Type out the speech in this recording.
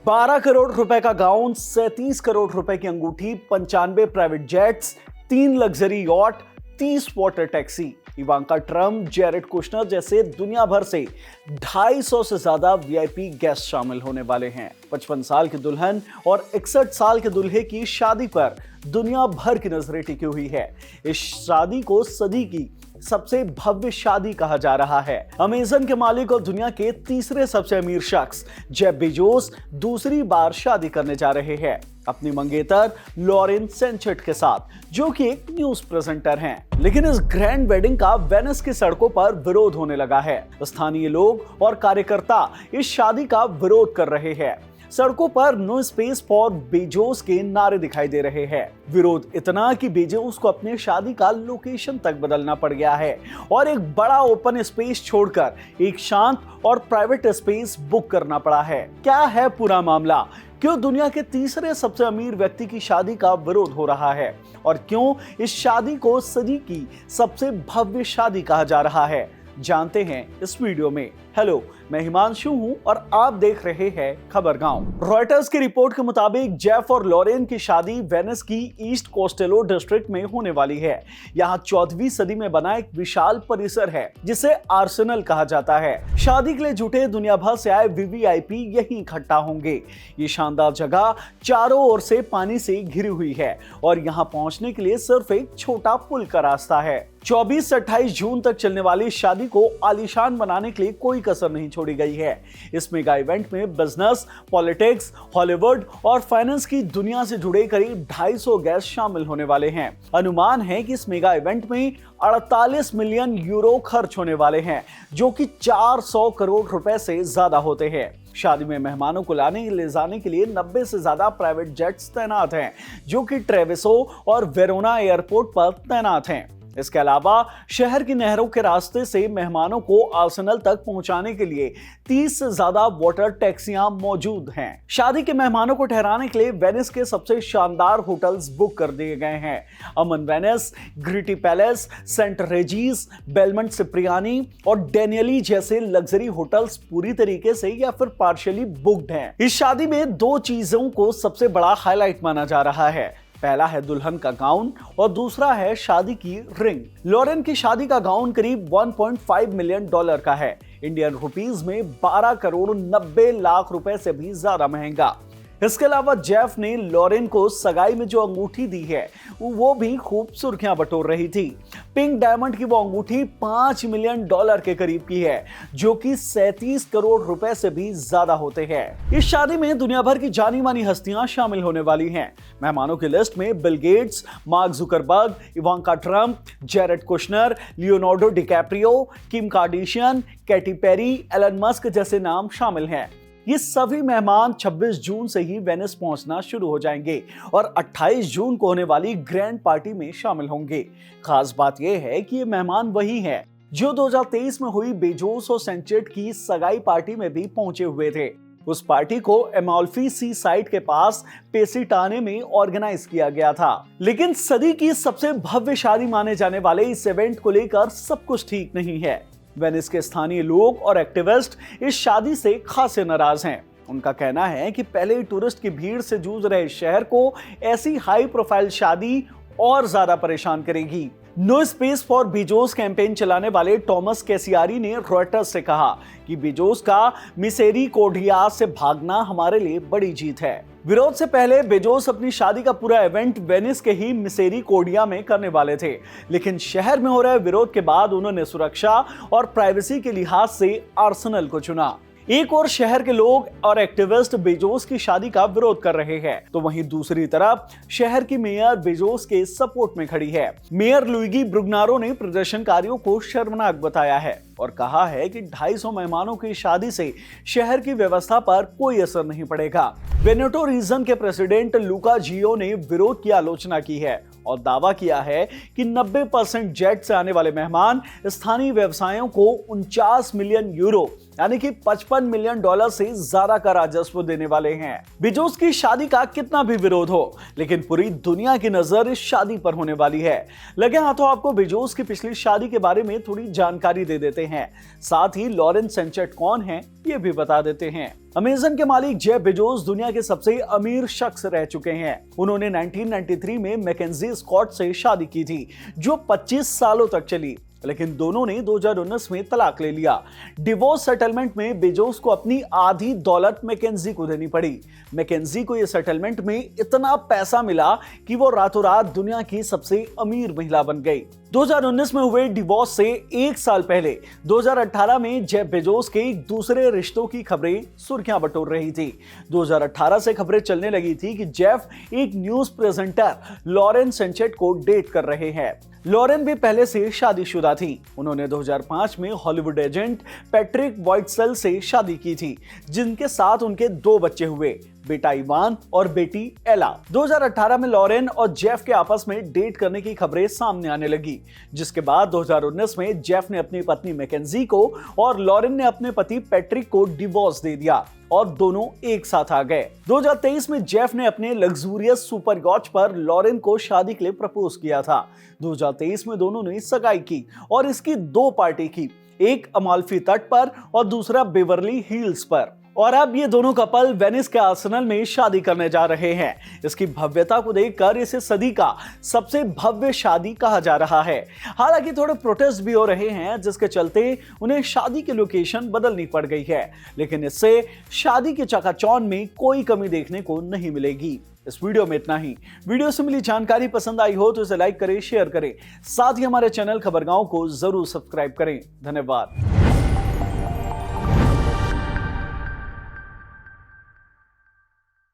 12 करोड़ रुपए का गाउन, 37 करोड़ रुपए की अंगूठी, 95 private jets, 3 luxury yacht, 30 water taxi. Ivanka Trump, Jared Kushner जैसे दुनिया भर से 250 से ज्यादा वीआईपी गेस्ट शामिल होने वाले हैं। 55 साल की दुल्हन और 61 साल के दूल्हे की शादी पर दुनिया भर की नजरें टिकी हुई है। इस शादी को सदी की सबसे भव्य शादी कहा जा रहा है। अमेजन के मालिक और दुनिया के तीसरे सबसे अमीर शख्स जेफ बेजोस दूसरी बार शादी करने जा रहे हैं अपनी मंगेतर लॉरेन सेंचेट के साथ, जो कि एक न्यूज प्रेजेंटर हैं। लेकिन इस ग्रैंड वेडिंग का वेनिस की सड़कों पर विरोध होने लगा है। स्थानीय लोग और कार्यकर्ता इस शादी का विरोध कर रहे हैं। सड़कों पर नो स्पेस फॉर बेजोस के नारे दिखाई दे रहे हैं। विरोध इतना कि बेजोस को अपने शादी का लोकेशन तक बदलना पड़ गया है और एक बड़ा ओपन स्पेस छोड़कर एक शांत और प्राइवेट स्पेस बुक करना पड़ा है। क्या है पूरा मामला? क्यों दुनिया के तीसरे सबसे अमीर व्यक्ति की शादी का विरोध हो रहा है और क्यों इस शादी को सदी की सबसे भव्य शादी कहा जा रहा है, जानते हैं इस वीडियो में। हेलो, मैं हिमांशु हूं और आप देख रहे हैं खबर गांव। रॉयटर्स की रिपोर्ट के मुताबिक जेफ और लॉरेन की शादी वेनिस की ईस्ट कोस्टेलो डिस्ट्रिक्ट में होने वाली है। यहाँ 14वीं सदी में बना एक विशाल परिसर है जिसे आर्सेनल कहा जाता है। शादी के लिए जुटे दुनिया भर से आए वीवीआईपी यहीं इकट्ठा होंगे। ये शानदार जगह चारों ओर से पानी से घिरी हुई है और यहाँ पहुंचने के लिए सिर्फ एक छोटा पुल का रास्ता है। 24 से 28 जून तक चलने वाली शादी को आलीशान बनाने के लिए कोई कसर नहीं छोड़ी गई है। इस मेगा इवेंट में बिजनेस, पॉलिटिक्स, हॉलीवुड और फाइनेंस की दुनिया से जुड़े करीब 250 गेस्ट शामिल होने वाले हैं। अनुमान है कि इस मेगा इवेंट में 48 मिलियन यूरो खर्च होने वाले हैं, जो कि 400 करोड़ रुपए से ज्यादा होते हैं। शादी में मेहमानों को लाने ले जाने के लिए 90 से ज्यादा प्राइवेट जेट्स तैनात हैं, जो कि ट्रेविसो और वेरोना एयरपोर्ट पर तैनात हैं। इसके अलावा शहर की नहरों के रास्ते से मेहमानों को आर्सेनल तक पहुंचाने के लिए 30 से ज्यादा वाटर टैक्सियां मौजूद हैं। शादी के मेहमानों को ठहराने के लिए वेनिस के सबसे शानदार होटल्स बुक कर दिए गए हैं। Aman Venice, Gritti Palace, Saint Regis, Belmond Cipriani और डेनियली जैसे लग्जरी होटल्स पूरी तरीके से या फिर पार्शियली बुक्ड हैं। इस शादी में 2 चीजों को सबसे बड़ा हाईलाइट माना जा रहा है। पहला है दुल्हन का गाउन और दूसरा है शादी की रिंग। लॉरेन की शादी का गाउन करीब 1.5 मिलियन डॉलर का है। इंडियन रुपीस में 12 करोड़ 90 लाख रुपए से भी ज्यादा महंगा। इसके अलावा जेफ ने लॉरेन को सगाई में जो अंगूठी दी है वो भी खूब सुर्खियां बटोर रही थी। पिंक डायमंड की वो अंगूठी 5 मिलियन डॉलर के करीब की है, जो कि 37 करोड़ रुपए से भी ज्यादा होते हैं। इस शादी में दुनिया भर की जानी मानी हस्तियां शामिल होने वाली हैं। मेहमानों की लिस्ट में Bill Gates, Mark Zuckerberg, Ivanka Trump, Jared Kushner, Leonardo DiCaprio, Kim Kardashian, Katy Perry, Elon Musk जैसे नाम शामिल हैं। ये सभी मेहमान 26 जून से ही वेनिस पहुंचना शुरू हो जाएंगे और 28 जून को होने वाली ग्रैंड पार्टी में शामिल होंगे। खास बात यह है कि ये मेहमान वही हैं जो 2023 में हुई बेजोस और सेंचेट की सगाई पार्टी में भी पहुंचे हुए थे। उस पार्टी को एमाल्फी सी साइट के पास पेसिटाने में ऑर्गेनाइज किया गया था। लेकिन सदी की सबसे भव्य शादी माने जाने वाले इस इवेंट को लेकर सब कुछ ठीक नहीं है। वेनिस के स्थानीय लोग और एक्टिविस्ट इस शादी से खासे नाराज हैं। उनका कहना है कि पहले टूरिस्ट की भीड़ से जूझ रहे शहर को ऐसी हाई प्रोफाइल शादी और ज्यादा परेशान करेगी। No space for Bezos campaign चलाने वाले टॉमस कैसियारी ने रॉयटर्स से कहा कि बेजोस का मिसेरिकॉर्डिया से भागना हमारे लिए बड़ी जीत है। विरोध से पहले बेजोस अपनी शादी का पूरा इवेंट वेनिस के ही मिसेरिकॉर्डिया में करने वाले थे, लेकिन शहर में हो रहे विरोध के बाद उन्होंने सुरक्षा और प्राइवेसी के लिहाज से आर्सेनल को चुना। एक और शहर के लोग और एक्टिविस्ट बेजोस की शादी का विरोध कर रहे हैं, तो वहीं दूसरी तरफ शहर की मेयर बेजोस के सपोर्ट में खड़ी है। मेयर लुइगी ब्रुगनारो ने प्रदर्शनकारियों को शर्मनाक बताया है और कहा है कि 250 मेहमानों की शादी से शहर की व्यवस्था पर कोई असर नहीं पड़ेगा। वेनेटो रीजन के प्रेसिडेंट लुका जियो ने विरोध की आलोचना की है। और दावा किया है कि 90% जेट से आने वाले मेहमान स्थानीय व्यवसायों को 49 मिलियन यूरो यानी कि $55 मिलियन से ज्यादा का राजस्व देने वाले हैं। बेजोस की शादी का कितना भी विरोध हो, लेकिन पूरी दुनिया की नजर इस शादी पर होने वाली है। लगे हाथों आपको बेजोस की पिछली शादी के बारे में थोड़ी जानकारी दे देते हैं, साथ ही लॉरेन सेंचेट कौन है ये भी बता देते हैं। अमेज़न के मालिक जेफ बेजोस दुनिया के सबसे अमीर शख्स रह चुके हैं। उन्होंने 1993 में मैकेंजी स्कॉट से शादी की थी, जो 25 सालों तक चली, लेकिन दोनों ने 2019 में तलाक ले लिया। डिवोर्स सेटलमेंट में बेजोस को अपनी आधी दौलत मैकेंजी को देनी पड़ी। मैकेंजी को यह सेटलमेंट में इतना पैसा मिला कि वो रातों रात दुनिया की सबसे अमीर महिला बन गई। 2019 में हुए डिवोर्स से एक साल पहले 2018 में जेफ बेजोस के दूसरे रिश्तों की खबरें सुर्खियां बटोर रही थी। 2018 से खबरें चलने लगी थी कि जेफ एक न्यूज प्रेजेंटर लॉरेन सेंचेट को डेट कर रहे हैं। लॉरेन भी पहले से शादीशुदा थी। उन्होंने 2005 में हॉलीवुड एजेंट पैट्रिक व्हाइटसेल से शादी की थी, जिनके साथ उनके 2 बच्चे हुए, बेटा इवान और बेटी एला। 2018 में लॉरेन और जेफ के आपस में डेट करने की खबरें सामने आने लगी, जिसके बाद 2019 में जेफ ने अपनी पत्नी मैकेंजी को और लॉरेन ने अपने पति पैट्रिक को डिवोर्स दे दिया और दोनों एक साथ आ गए। 2023 में जेफ ने अपने लग्जूरियस सुपर यॉट पर लॉरेन को शादी के लिए प्रपोज किया था। 2023 में दोनों ने सगाई की और इसकी 2 पार्टी की, एक अमाल्फी तट पर और दूसरा बेवर्ली हिल्स पर। और अब ये दोनों कपल वेनिस के आर्सेनल में शादी करने जा रहे हैं। इसकी भव्यता को देखकर इसे सदी का सबसे भव्य शादी कहा जा रहा है। हालांकि थोड़े प्रोटेस्ट भी हो रहे हैं, जिसके चलते उन्हें शादी की लोकेशन बदलनी पड़ गई है, लेकिन इससे शादी के चकाचौंध में कोई कमी देखने को नहीं मिलेगी। इस वीडियो में इतना ही। वीडियो से मिली जानकारी पसंद आई हो तो इसे लाइक करें, शेयर करें, साथ ही हमारे चैनल खबरगांव को जरूर सब्सक्राइब करें। धन्यवाद।